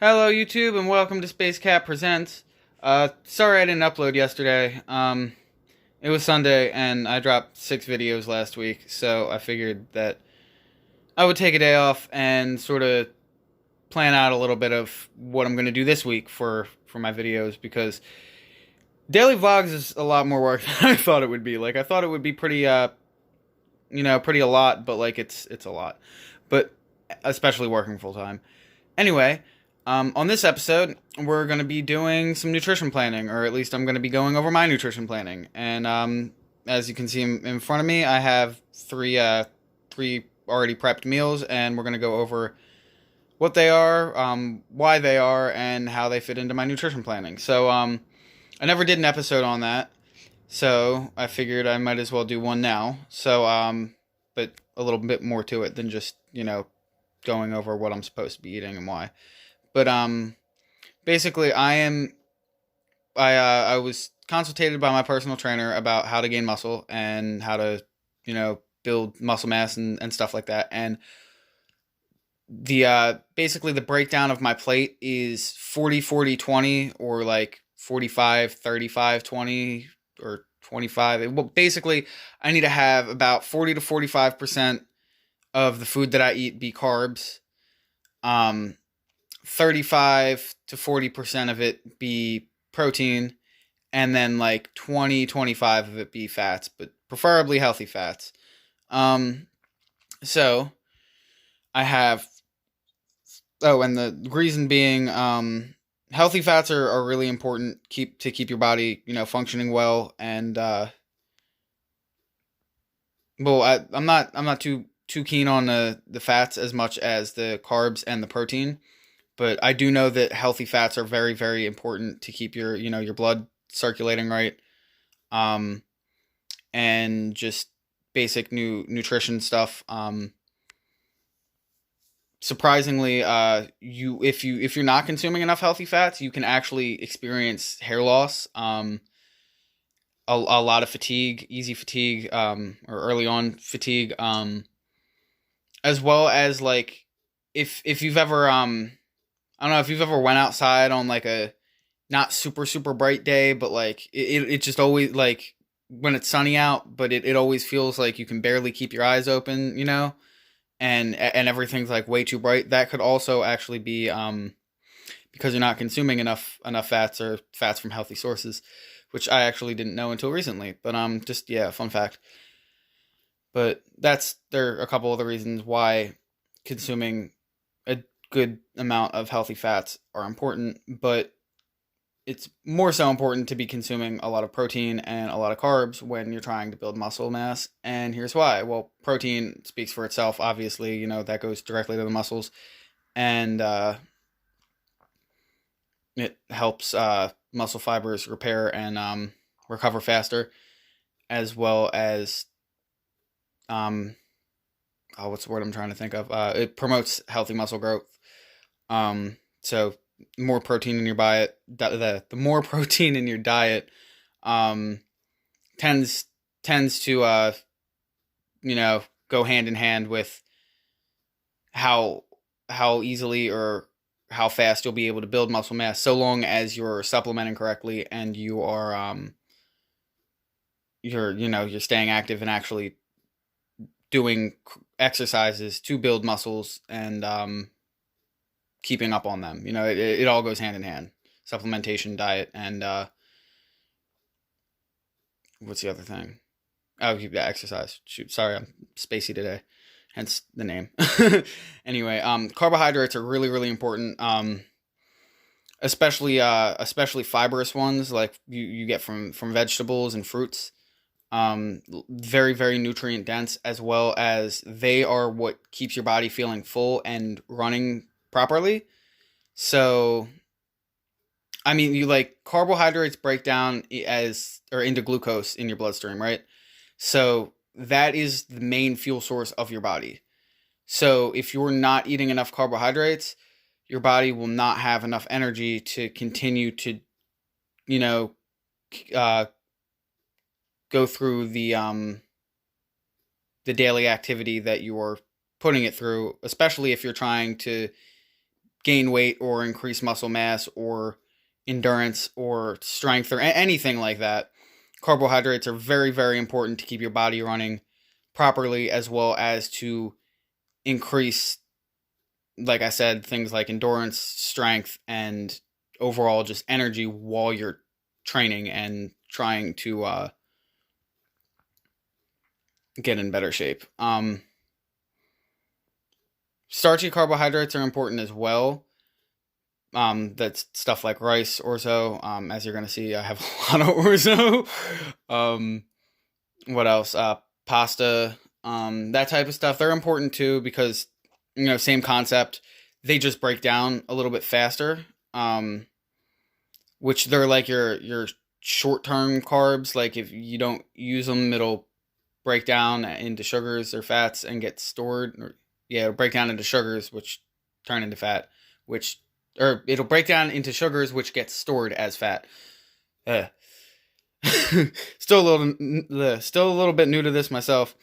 Hello YouTube and welcome to Space Cat Presents. Sorry I didn't upload yesterday. It was Sunday and I dropped 6 videos last week, so I figured that I would take a day off and sort of plan out a little bit of what I'm going to do this week for my videos, because daily vlogs is a lot more work than I thought it would be. Like, I thought it would be pretty pretty a lot, but like it's a lot. But especially working full time. Anyway, on this episode, we're going to be doing some nutrition planning, or at least I'm going to be going over my nutrition planning. And as you can see in front of me, I have three already prepped meals, and we're going to go over what they are, why they are, and how they fit into my nutrition planning. So I never did an episode on that, so I figured I might as well do one now. So but a little bit more to it than just going over what I'm supposed to be eating and why. But basically, I was consulted by my personal trainer about how to gain muscle and how to build muscle mass and stuff like that. And the basically the breakdown of my plate is 40-40-20, or like 45-35-20, or 25. Well, basically, I need to have about 40 to 45% of the food that I eat be carbs. 35 to 40% of it be protein, and then like 20-25 of it be fats, but preferably healthy fats. So I have, and the reason being, healthy fats are really important to keep your body, functioning well. And I'm not too keen on the fats as much as the carbs and the protein. But I do know that healthy fats are very, very important to keep your blood circulating right, and just basic nutrition stuff. Surprisingly, if you're not consuming enough healthy fats, you can actually experience hair loss, a lot of fatigue, easy fatigue, or early on fatigue, as well as, like, if you've ever I don't know if you've ever went outside on like a not super super bright day, but like it just always, like, when it's sunny out, but it always feels like you can barely keep your eyes open, and everything's like way too bright. That could also actually be because you're not consuming enough fats, or fats from healthy sources, which I actually didn't know until recently. But just, yeah, fun fact. But there are a couple of the reasons why consuming a good amount of healthy fats are important, but it's more so important to be consuming a lot of protein and a lot of carbs when you're trying to build muscle mass. And here's why. Well, protein speaks for itself, obviously, that goes directly to the muscles, and it helps muscle fibers repair and recover faster, as well as what's the word I'm trying to think of? It promotes healthy muscle growth. So more protein in your diet, the more protein in your diet, tends to go hand in hand with how easily or how fast you'll be able to build muscle mass, so long as you're supplementing correctly and you are you're staying active and actually doing exercises to build muscles, and keeping up on them. It all goes hand in hand. Supplementation, diet, and what's the other thing? Oh, yeah, exercise. Shoot, sorry, I'm spacey today. Hence the name. Anyway, carbohydrates are really, really important. Especially fibrous ones, like you get from vegetables and fruits. Very, very nutrient dense, as well as they are what keeps your body feeling full and running properly. So, I mean, carbohydrates break down into glucose in your bloodstream, right? So that is the main fuel source of your body. So if you're not eating enough carbohydrates, your body will not have enough energy to continue to, go through the daily activity that you're putting it through, especially if you're trying to gain weight or increase muscle mass or endurance or strength or anything like that, carbohydrates are very, very important to keep your body running properly, as well as to increase, like I said, things like endurance, strength, and overall just energy while you're training and trying to get in better shape. Starchy carbohydrates are important as well. That's stuff like rice, orzo. As you're gonna see, I have a lot of orzo. What else? Pasta. That type of stuff. They're important too because, same concept. They just break down a little bit faster. Which they're like your short term carbs. Like if you don't use them, it'll break down into sugars or fats and get stored. It'll break down into sugars, which turn into fat, or it'll break down into sugars, which gets stored as fat. Still a little bit new to this myself.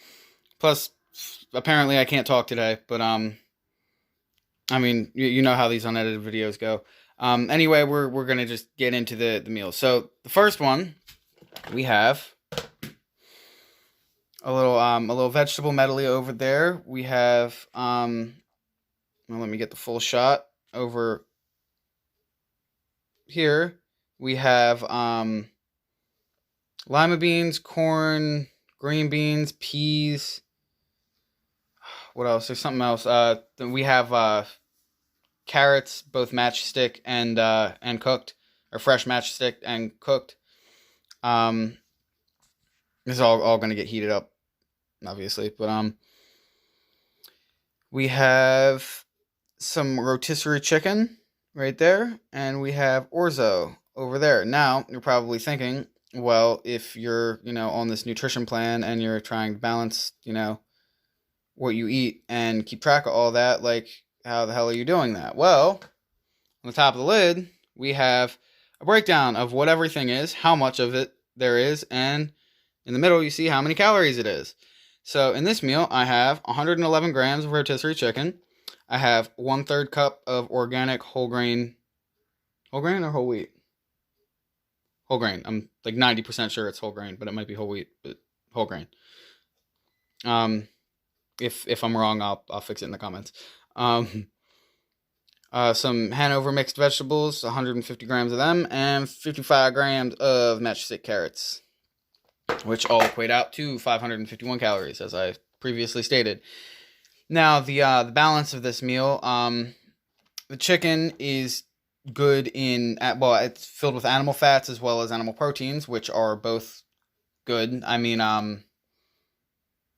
Plus, apparently I can't talk today, but I mean, you know how these unedited videos go. Anyway, we're gonna just get into the meals. So the first one, we have a little vegetable medley over there. We have well, let me get the full shot over here. We have lima beans, corn, green beans, peas. What else? There's something else. We have carrots, both matchstick and cooked, or fresh matchstick and cooked. This is all going to get heated up, obviously, but we have some rotisserie chicken right there, and we have orzo over there. Now you're probably thinking, well, if you're on this nutrition plan and you're trying to balance what you eat and keep track of all that, like, how the hell are you doing that? Well, on the top of the lid, we have a breakdown of what everything is, how much of it there is, and in the middle, you see how many calories it is. So in this meal, I have 111 grams of rotisserie chicken. I have 1/3 cup of organic whole grain or whole wheat? Whole grain. I'm like 90% sure it's whole grain, but it might be whole wheat, but whole grain. If I'm wrong, I'll fix it in the comments. Some Hanover mixed vegetables, 150 grams of them, and 55 grams of matchstick carrots, which all equate out to 551 calories, as I previously stated. Now, the balance of this meal, the chicken is good it's filled with animal fats as well as animal proteins, which are both good. I mean,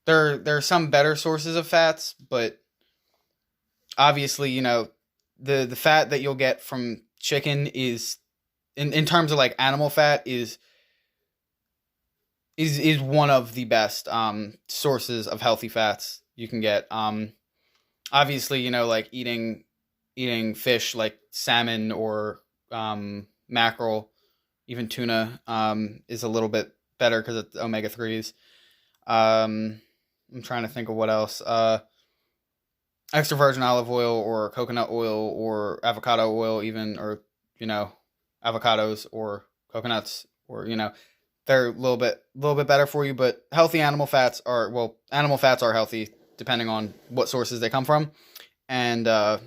there are some better sources of fats, but obviously, the fat that you'll get from chicken is, in terms of like animal fat, is one of the best sources of healthy fats you can get. Obviously, like eating fish like salmon or mackerel, even tuna, is a little bit better because it's omega-3s. I'm trying to think of what else. Extra virgin olive oil or coconut oil or avocado oil, even, or avocados or coconuts, or they're a little bit better for you. But healthy animal fats are healthy depending on what sources they come from, and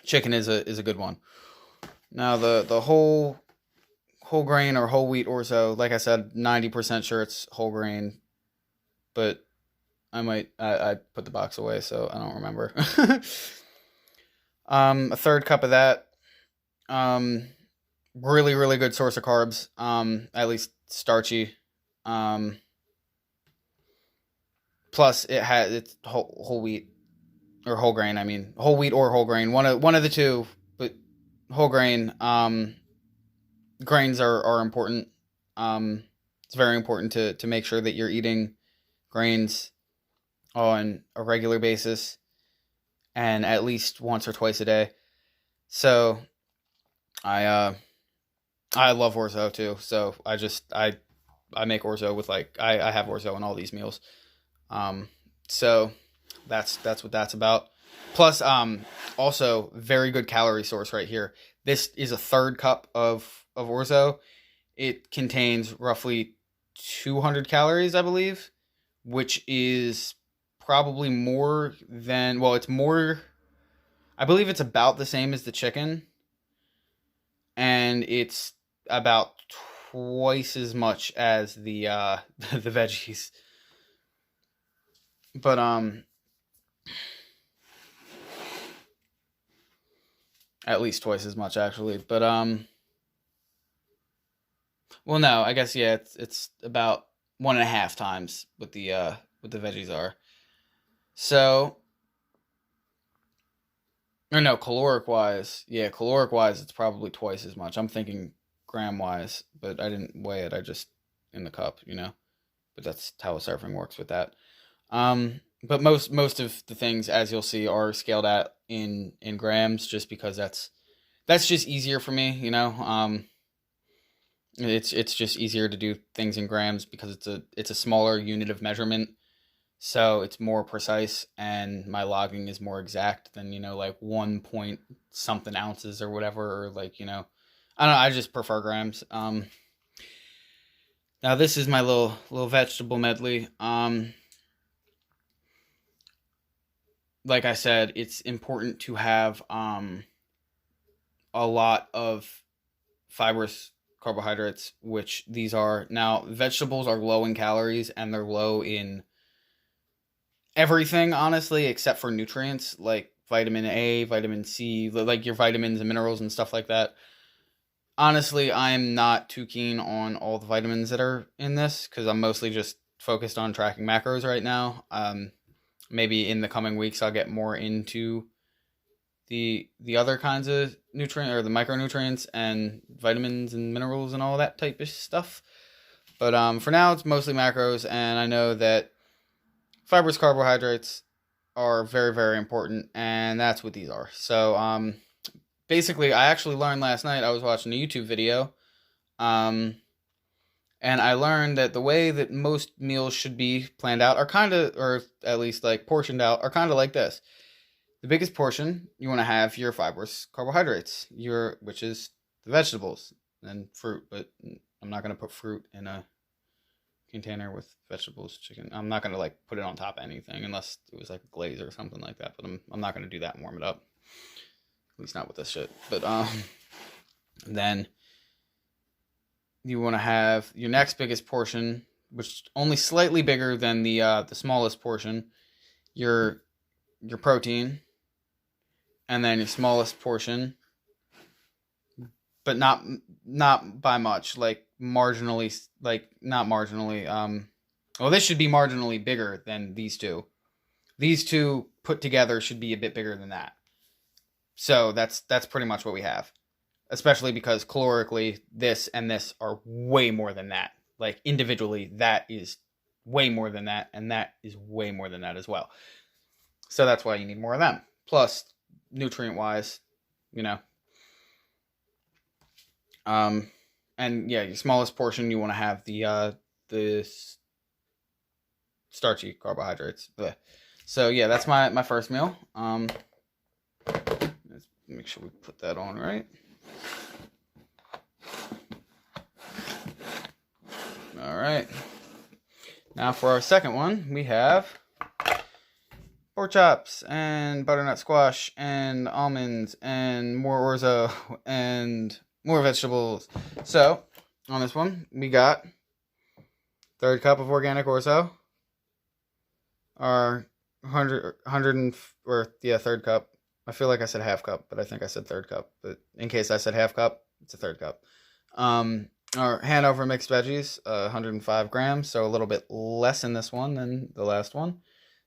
chicken is a good one. Now the whole grain or whole wheat orzo, like I said, 90% sure it's whole grain, but I put the box away, so I don't remember. A third cup of that. Really, really good source of carbs. At least starchy. Plus it's whole wheat or whole grain. I mean, whole wheat or whole grain. One of the two, but whole grain. Grains are important. It's very important to make sure that you're eating grains on a regular basis and at least once or twice a day. So I love orzo too. So I make orzo with I have orzo in all these meals. So that's what that's about. Plus, also very good calorie source right here. This is a third cup of orzo. It contains roughly 200 calories, I believe, which is probably more than, well, it's more, I believe it's about the same as the chicken, and it's about twice as much as the the veggies. But at least twice as much actually. But well, no, I guess yeah, it's about 1.5 times what the veggies are. So, or no, caloric wise, it's probably twice as much. I'm thinking gram wise, but I didn't weigh it. I just in the cup, you know. But that's how a serving works with that. But most of the things, as you'll see, are scaled at in grams, just because that's just easier for me, you know. It's just easier to do things in grams because it's a smaller unit of measurement, so it's more precise, and my logging is more exact than, you know, like 1 point something ounces or whatever, or like, you know, I don't know. I just prefer grams. Now this is my little vegetable medley. Like I said, it's important to have a lot of fibrous carbohydrates, which these are. Now, vegetables are low in calories and they're low in everything, honestly, except for nutrients like vitamin A, vitamin C, like your vitamins and minerals and stuff like that. Honestly, I'm not too keen on all the vitamins that are in this because I'm mostly just focused on tracking macros right now. Maybe in the coming weeks I'll get more into the other kinds of nutrient, or the micronutrients and vitamins and minerals and all that type of stuff. But for now, it's mostly macros, and I know that fibrous carbohydrates are very, very important, and that's what these are. So basically, I actually learned last night. I was watching a YouTube video, and I learned that the way that most meals should be planned out are kind of, or at least like portioned out, are kind of like this. The biggest portion, you want to have your fibrous carbohydrates, which is the vegetables and fruit, but I'm not going to put fruit in a container with vegetables, chicken. I'm not going to like put it on top of anything unless it was like a glaze or something like that, but I'm not going to do that and warm it up. At least not with this shit. But then you want to have your next biggest portion, which is only slightly bigger than the smallest portion, your protein, and then your smallest portion, but not by much, like marginally, like not marginally. Well, this should be marginally bigger than these two. These two put together should be a bit bigger than that. So that's pretty much what we have, especially because calorically, this and this are way more than that. Like individually, that is way more than that, and that is way more than that as well. So that's why you need more of them. Plus, nutrient-wise, you know. And yeah, your smallest portion, you want to have the starchy carbohydrates. Blech. So yeah, that's my first meal. Let's make sure we put that on right. All right. Now for our second one, we have pork chops and butternut squash and almonds and more orzo and more vegetables. So on this one, we got third cup of organic orzo, our third cup. I feel like I said half cup, but I think I said third cup. But in case I said half cup, it's a third cup. Our Hanover mixed veggies, 105 grams, so a little bit less in this one than the last one.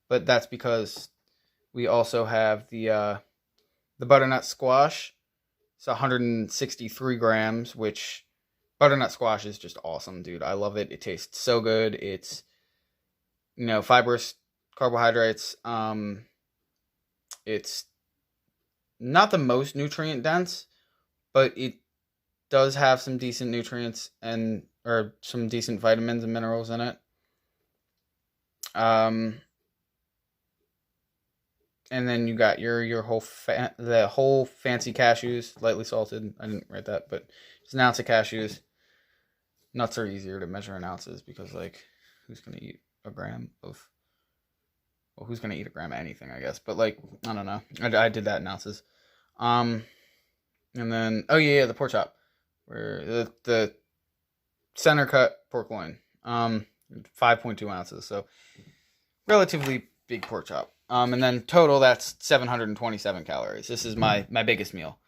But that's because we also have the butternut squash. It's 163 grams, which butternut squash is just awesome, dude. I love it. It tastes so good. It's, you know, fibrous carbohydrates. It's not the most nutrient dense, but it does have some decent nutrients or some decent vitamins and minerals in it. And then you got your the whole fancy cashews, lightly salted. I didn't write that, but just an ounce of cashews. Nuts are easier to measure in ounces because, like, who's gonna eat a gram of? Well, who's gonna eat a gram of anything, I guess. But, like, I don't know. I did that in ounces. And then the pork chop, where the center cut pork loin, 5.2 ounces, so relatively big pork chop. And then total, that's 727 calories. This is my biggest meal.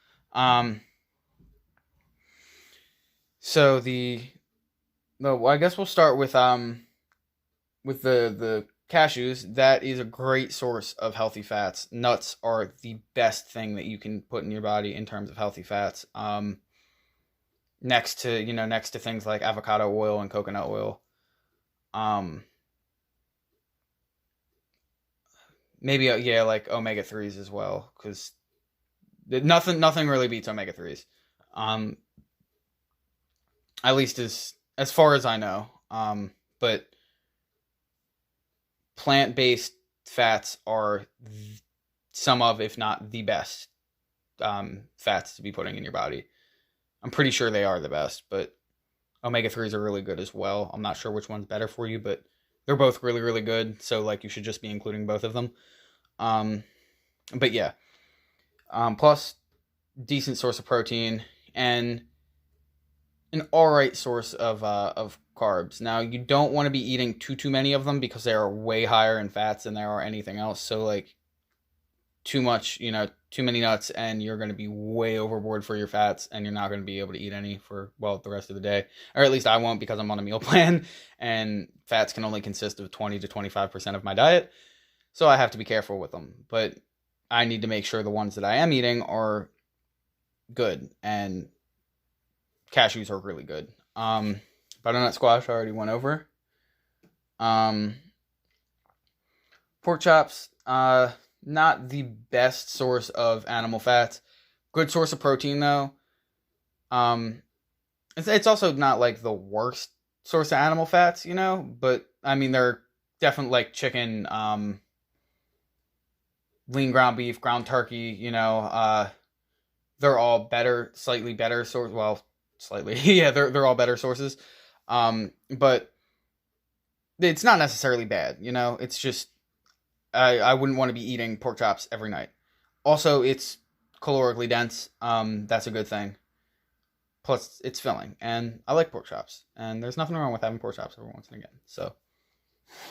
So I guess we'll start with the cashews. That is a great source of healthy fats. Nuts are the best thing that you can put in your body in terms of healthy fats. Next to things like avocado oil and coconut oil. Maybe like omega-3s as well, because nothing really beats omega-3s. At least as far as I know. But plant-based fats are some of, if not the best, fats to be putting in your body. I'm pretty sure they are the best, but omega-3s are really good as well. I'm not sure which one's better for you, but they're both really, really good. So, like, you should just be including both of them. But yeah. Plus, decent source of protein and an alright source of carbs. Now, you don't want to be eating too many of them because they are way higher in fats than there are anything else. So, like, too many nuts, and you're going to be way overboard for your fats, and you're not going to be able to eat any for, the rest of the day. Or at least I won't, because I'm on a meal plan, and fats can only consist of 20 to 25% of my diet. So I have to be careful with them. But I need to make sure the ones that I am eating are good, and cashews are really good. Butternut squash I already went over. Pork chops, not the best source of animal fats. Good source of protein, though. It's also not, like, the worst source of animal fats, but, I mean, they're definitely, like, chicken, lean ground beef, ground turkey, they're all slightly better sources. Well, slightly. Yeah, they're all better sources. But it's not necessarily bad, it's just, I wouldn't want to be eating pork chops every night. Also, it's calorically dense. That's a good thing. Plus, it's filling, and I like pork chops, and there's nothing wrong with having pork chops every once and again. So,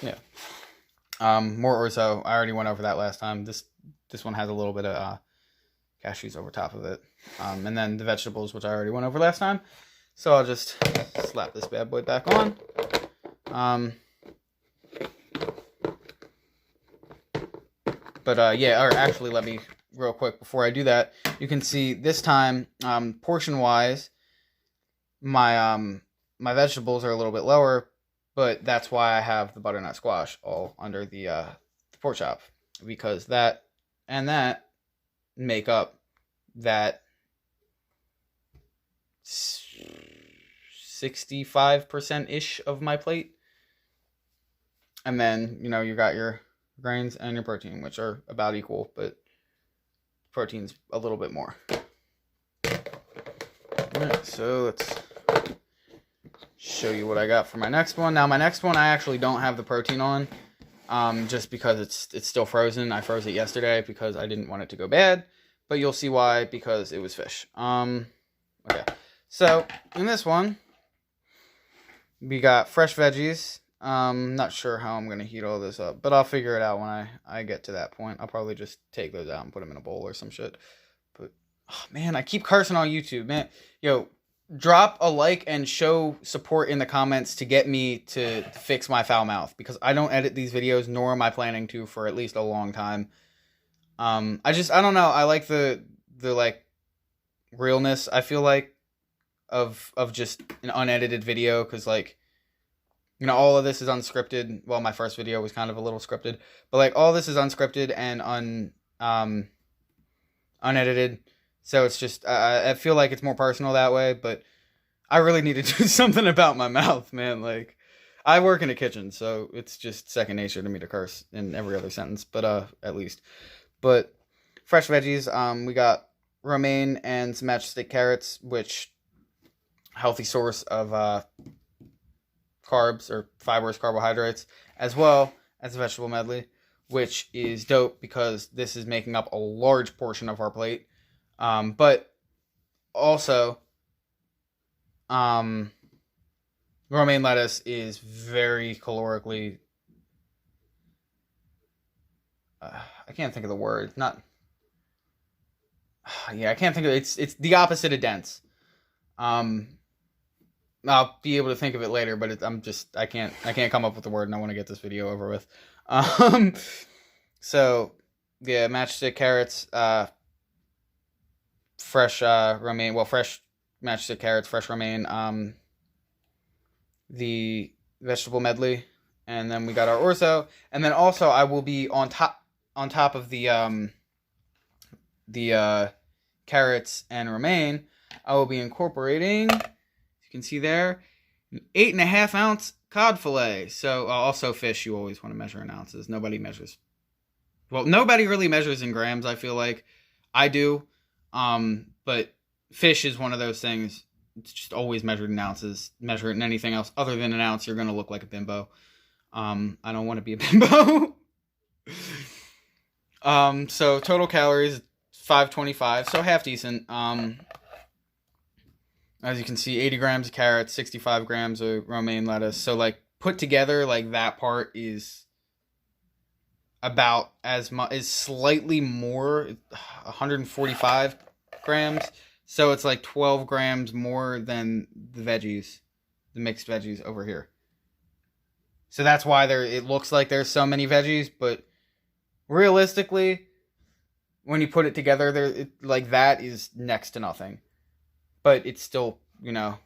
yeah. More orzo, I already went over that last time. This one has a little bit of cashews over top of it. And then the vegetables, which I already went over last time. So I'll just slap this bad boy back on. Actually, let me, real quick, before I do that, you can see this time, portion-wise, my vegetables are a little bit lower, but that's why I have the butternut squash all under the pork chop, because that and that make up that 65%-ish of my plate. And then, you got your grains and your protein, which are about equal, but protein's a little bit more. Alright, so let's show you what I got for my next one. Now, my next one, I actually don't have the protein on, just because it's still frozen. I froze it yesterday because I didn't want it to go bad, but you'll see why, because it was fish. Okay, so in this one, we got fresh veggies. Not sure how I'm going to heat all this up, but I'll figure it out when I get to that point. I'll probably just take those out and put them in a bowl or some shit. But, oh, man, I keep cursing on YouTube, man. Yo, drop a like and show support in the comments to get me to fix my foul mouth, because I don't edit these videos, nor am I planning to for at least a long time. I don't know. I like the like realness, I feel like, of just an unedited video, because, like, all of this is unscripted. Well, my first video was kind of a little scripted, but, like, all this is unscripted and unedited. So it's just, I feel like it's more personal that way, but I really need to do something about my mouth, man. Like, I work in a kitchen, so it's just second nature to me to curse in every other sentence, but at least. But fresh veggies, we got romaine and some matchstick carrots, which healthy source of carbs or fibers, carbohydrates, as well as a vegetable medley, which is dope because this is making up a large portion of our plate. But also, romaine lettuce is very calorically. I can't think of the word. Not. Yeah, I can't think of it. It's the opposite of dense. I'll be able to think of it later, but I can't come up with the word, and I want to get this video over with. So yeah, matchstick carrots, fresh romaine, fresh matchstick carrots, fresh romaine, the vegetable medley, and then we got our orzo, and then also I will be on top of the carrots and romaine. I will be incorporating, you can see there, an 8.5 ounce cod fillet. So also fish, you always want to measure in ounces. Nobody really measures in grams, I feel like. I do. But fish is one of those things, it's just always measured in ounces. Measure it in anything else other than an ounce, you're going to look like a bimbo. I don't want to be a bimbo. So total calories, 525, so half decent. As you can see, 80 grams of carrots, 65 grams of romaine lettuce. So, like, put together, like, that part is about as much, is slightly more, 145 grams. So, it's like 12 grams more than the veggies, the mixed veggies over here. So, that's why it looks like there's so many veggies, but realistically, when you put it together, like, that is next to nothing. But it's still, it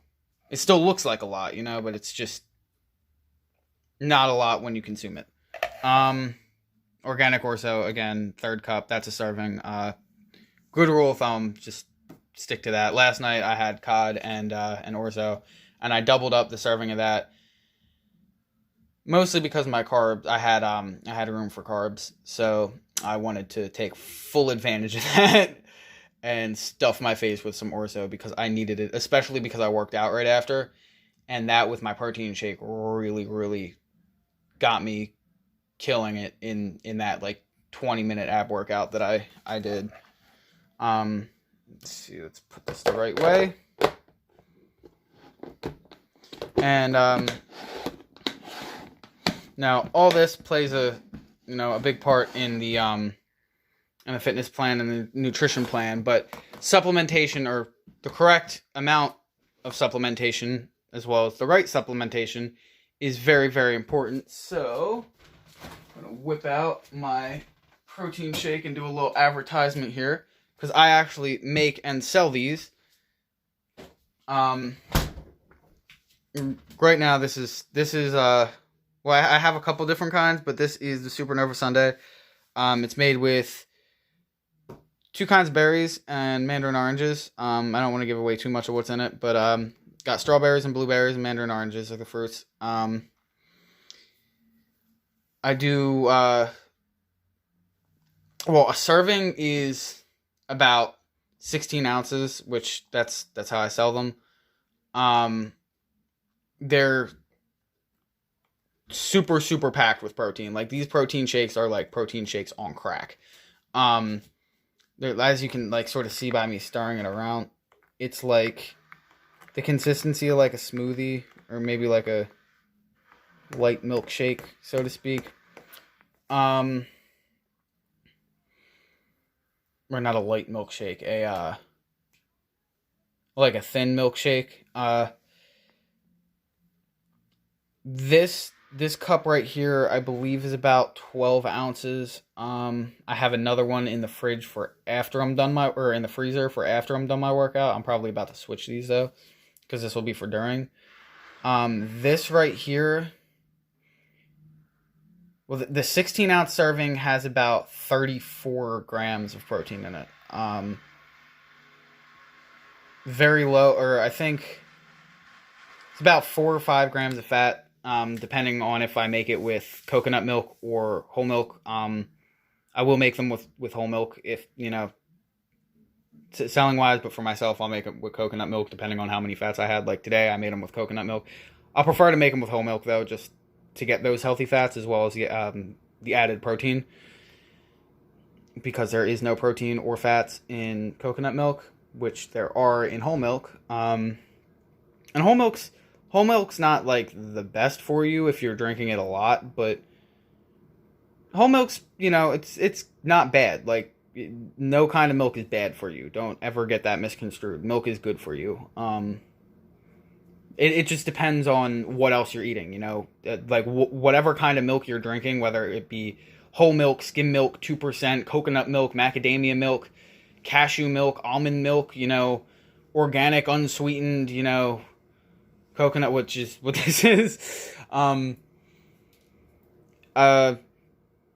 still looks like a lot, but it's just not a lot when you consume it. Organic orzo, again, 3rd cup, that's a serving. Good rule of thumb, just stick to that. Last night I had cod and orzo, and I doubled up the serving of that. Mostly because my carbs, I had room for carbs, so I wanted to take full advantage of that. And stuff my face with some orzo because I needed it, especially because I worked out right after. And that with my protein shake really, really got me killing it in that like 20-minute ab workout that I did. Let's see, let's put this the right way. And now all this plays a big part in the fitness plan and the nutrition plan, but supplementation, or the correct amount of supplementation as well as the right supplementation, is very, very important. So I'm going to whip out my protein shake and do a little advertisement here, because I actually make and sell these. Right now this is I have a couple different kinds, but this is the Supernova Sundae. It's made with 2 kinds of berries and mandarin oranges. I don't want to give away too much of what's in it, but got strawberries and blueberries and mandarin oranges are the fruits. I do a serving is about 16 ounces, which that's how I sell them. They're super, super packed with protein. Like, these protein shakes are like protein shakes on crack. As you can like sort of see by me stirring it around, it's like the consistency of like a smoothie, or maybe like a light milkshake, so to speak. Or not a light milkshake, like a thin milkshake. This cup right here, I believe, is about 12 ounces. I have another one in the fridge for after I'm done in the freezer for after I'm done my workout. I'm probably about to switch these though, because this will be for during. This right here, well, the 16 ounce serving has about 34 grams of protein in it. Very low, or I think it's about 4 or 5 grams of fat. Depending on if I make it with coconut milk or whole milk. I I will make them with whole milk if, selling wise, but for myself, I'll make them with coconut milk depending on how many fats I had. Like today, I made them with coconut milk. I'll prefer to make them with whole milk though, just to get those healthy fats as well as the added protein, because there is no protein or fats in coconut milk, which there are in whole milk. And whole milk's not like the best for you if you're drinking it a lot, but whole milk's, it's not bad. Like, no kind of milk is bad for you. Don't ever get that misconstrued. Milk is good for you. It just depends on what else you're eating, like whatever kind of milk you're drinking, whether it be whole milk, skim milk, 2%, coconut milk, macadamia milk, cashew milk, almond milk, organic, unsweetened, coconut, which is what this is.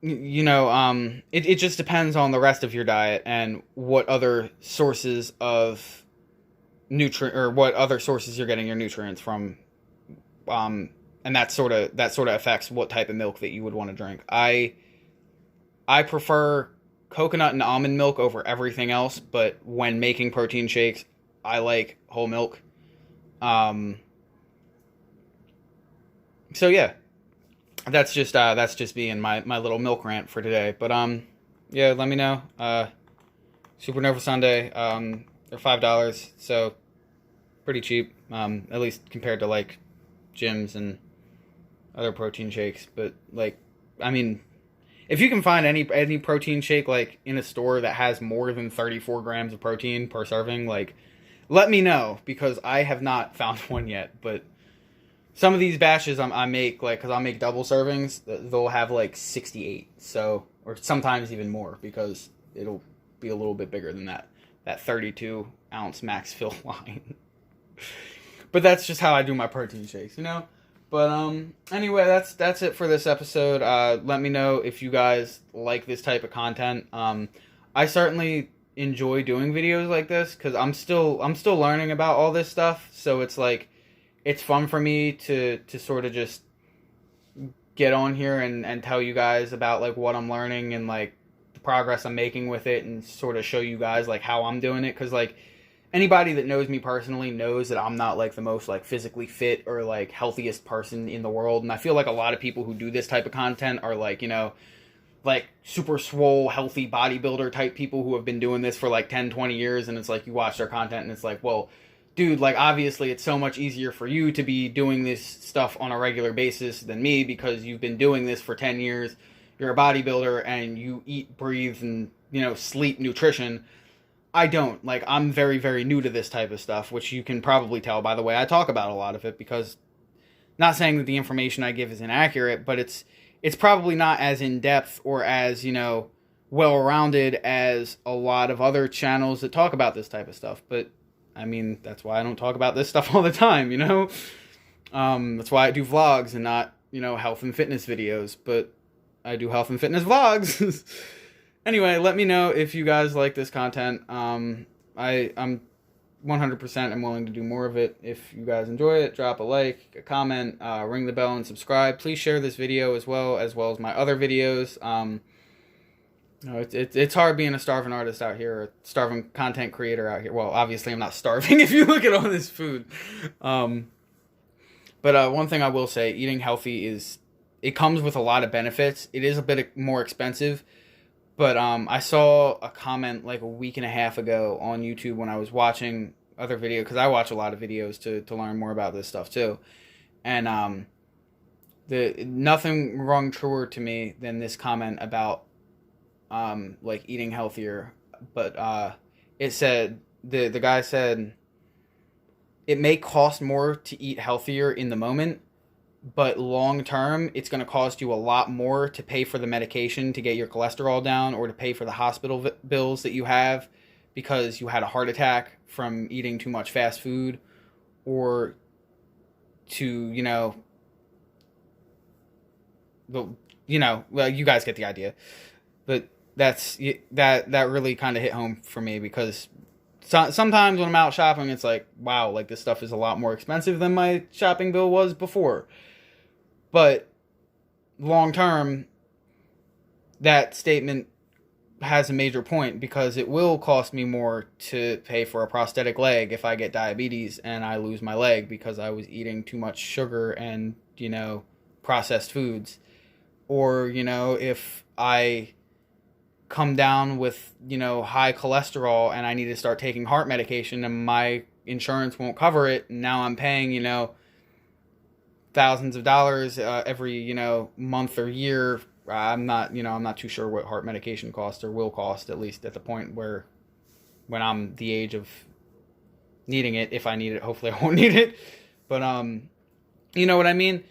It just depends on the rest of your diet and what other sources of what other sources you're getting your nutrients from. And that sort of affects what type of milk that you would want to drink. I prefer coconut and almond milk over everything else, but when making protein shakes, I like whole milk. So yeah, that's just being my little milk rant for today. But yeah, let me know. Supernova Sunday, they're $5, so pretty cheap. At least compared to like gyms and other protein shakes. But like, I mean, if you can find any protein shake like in a store that has more than 34 grams of protein per serving, like, let me know, because I have not found one yet. But some of these batches I make, like, because I'll make double servings, they'll have like 68, so, or sometimes even more, because it'll be a little bit bigger than that 32 ounce max fill line. But that's just how I do my protein shakes, But anyway, that's it for this episode. Let me know if you guys like this type of content. I certainly enjoy doing videos like this because I'm still learning about all this stuff. So it's like, it's fun for me to sort of just get on here and tell you guys about like what I'm learning and like the progress I'm making with it, and sort of show you guys like how I'm doing it. Because like, anybody that knows me personally knows that I'm not like the most like physically fit or like healthiest person in the world. And I feel like a lot of people who do this type of content are like, like super swole, healthy bodybuilder type people who have been doing this for like 10, 20 years. And it's like, you watch their content and it's like, well, dude, like, obviously it's so much easier for you to be doing this stuff on a regular basis than me, because you've been doing this for 10 years. You're a bodybuilder and you eat, breathe, and, sleep nutrition. I don't. Like, I'm very, very new to this type of stuff, which you can probably tell by the way I talk about a lot of it, because, not saying that the information I give is inaccurate, but it's probably not as in-depth or as, well-rounded as a lot of other channels that talk about this type of stuff. But, I mean, that's why I don't talk about this stuff all the time, That's why I do vlogs and not, health and fitness videos, but I do health and fitness vlogs. Anyway, let me know if you guys like this content. I'm 100% am willing to do more of it. If you guys enjoy it, drop a like, a comment, ring the bell, and subscribe. Please share this video as well as my other videos. It's hard being a starving artist out here, a starving content creator out here. Well, obviously I'm not starving if you look at all this food. But one thing I will say, eating healthy it comes with a lot of benefits. It is a bit more expensive. But I saw a comment like a week and a half ago on YouTube when I was watching other videos, because I watch a lot of videos to learn more about this stuff too. And nothing rung truer to me than this comment about like eating healthier. But it said, the guy said, it may cost more to eat healthier in the moment, but long term, it's going to cost you a lot more to pay for the medication to get your cholesterol down, or to pay for the hospital bills that you have because you had a heart attack from eating too much fast food, or to, well, you guys get the idea. But that really kind of hit home for me, because sometimes when I'm out shopping, it's like, wow, like this stuff is a lot more expensive than my shopping bill was before. But long term, that statement has a major point, because it will cost me more to pay for a prosthetic leg if I get diabetes and I lose my leg because I was eating too much sugar and, processed foods. Or, if I come down with, high cholesterol and I need to start taking heart medication and my insurance won't cover it. And now I'm paying, thousands of dollars every, month or year. I'm not too sure what heart medication costs or will cost, at least at the point where when I'm the age of needing it, if I need it. Hopefully I won't need it. But, you know what I mean?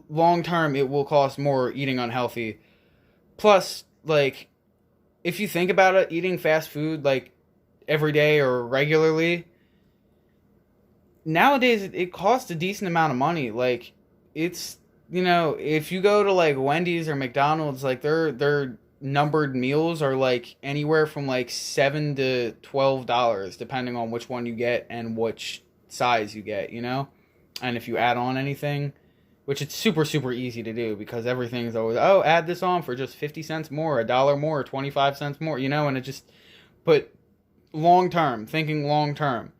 Long term, it will cost more eating unhealthy. Plus, like, if you think about it, eating fast food, like, every day or regularly, nowadays it costs a decent amount of money. Like, it's, if you go to, like, Wendy's or McDonald's, like, their numbered meals are, like, anywhere from, like, $7 to $12, depending on which one you get and which size you get, And if you add on anything, which it's super, super easy to do, because everything's always, add this on for just 50 cents more, $1 more, 25 cents more, and it just, but thinking long term,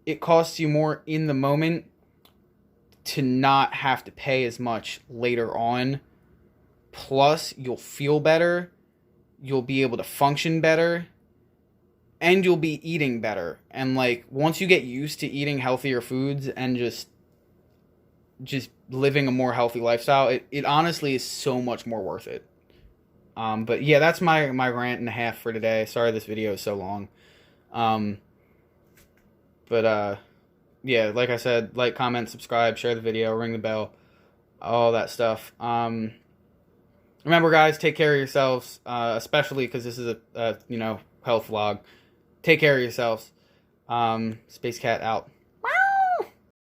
it costs you more in the moment to not have to pay as much later on. Plus, you'll feel better, you'll be able to function better, and you'll be eating better. And, like, once you get used to eating healthier foods and just living a more healthy lifestyle, it honestly is so much more worth it. But yeah, that's my rant and a half for today. Sorry this video is so long. Yeah, like I said, like, comment, subscribe, share the video, ring the bell, all that stuff. Remember, guys, take care of yourselves, especially because this is a health vlog. Take care of yourselves. Space Cat out.